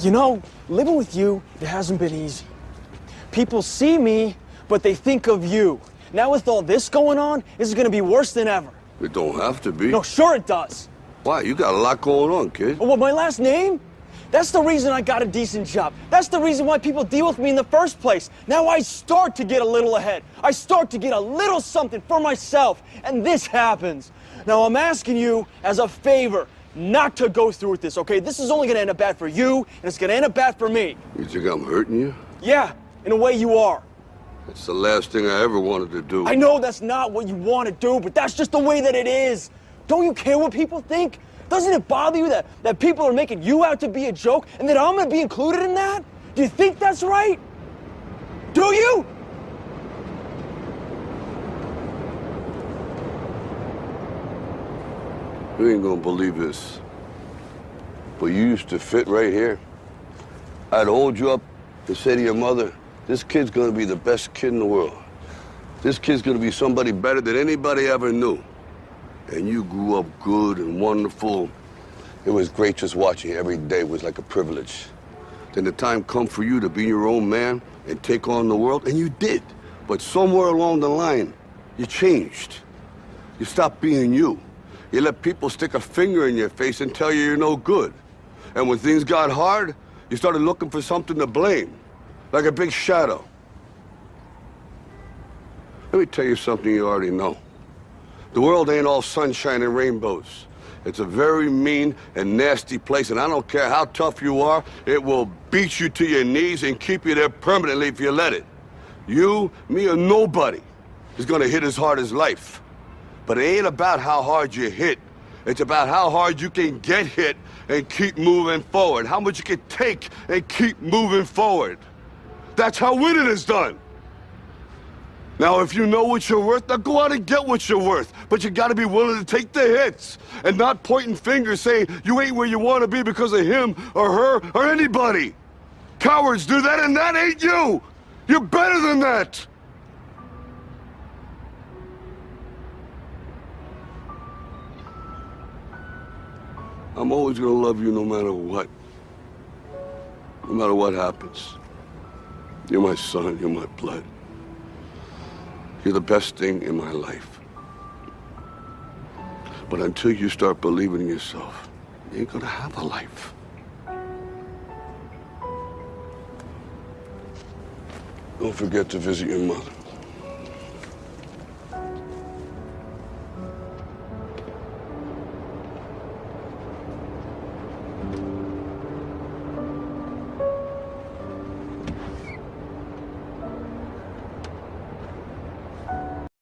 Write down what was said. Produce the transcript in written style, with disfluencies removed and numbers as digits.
You know, living with you, it hasn't been easy. People see me, but they think of you. Now with all this going on, this is gonna be worse than ever. It don't have to be. No, sure it does. Why? You got a lot going on, kid. What, my last name? That's the reason I got a decent job. That's the reason why people deal with me in the first place. Now I start to get a little ahead. I start to get a little something for myself, and this happens. Now I'm asking you as a favor not to go through with this, okay? This is only gonna end up bad for you, and it's gonna end up bad for me. You think I'm hurting you? Yeah, in a way you are. That's the last thing I ever wanted to do. I know that's not what you want to do, but that's just the way that it is. Don't you care what people think? Doesn't it bother you that people are making you out to be a joke and that I'm gonna be included in that? Do you think that's right? Do you? You ain't gonna believe this, but you used to fit right here. I'd hold you up and say to your mother, this kid's gonna be the best kid in the world. This kid's gonna be somebody better than anybody ever knew. And you grew up good and wonderful. It was great just watching you every day. It was like a privilege. Then the time come for you to be your own man and take on the world, and you did. But somewhere along the line, you changed. You stopped being you. You let people stick a finger in your face and tell you you're no good. And when things got hard, you started looking for something to blame, like a big shadow. Let me tell you something you already know. The world ain't all sunshine and rainbows. It's a very mean and nasty place, and I don't care how tough you are, it will beat you to your knees and keep you there permanently if you let it. You, me, or nobody is gonna hit as hard as life. But it ain't about how hard you hit. It's about how hard you can get hit and keep moving forward. How much you can take and keep moving forward. That's how winning is done. Now, if you know what you're worth, now go out and get what you're worth. But you gotta be willing to take the hits and not pointing fingers saying you ain't where you wanna be because of him or her or anybody. Cowards do that, and that ain't you. You're better than that. I'm always gonna love you no matter what. No matter what happens. You're my son, you're my blood. You're the best thing in my life. But until you start believing in yourself, you ain't gonna have a life. Don't forget to visit your mother.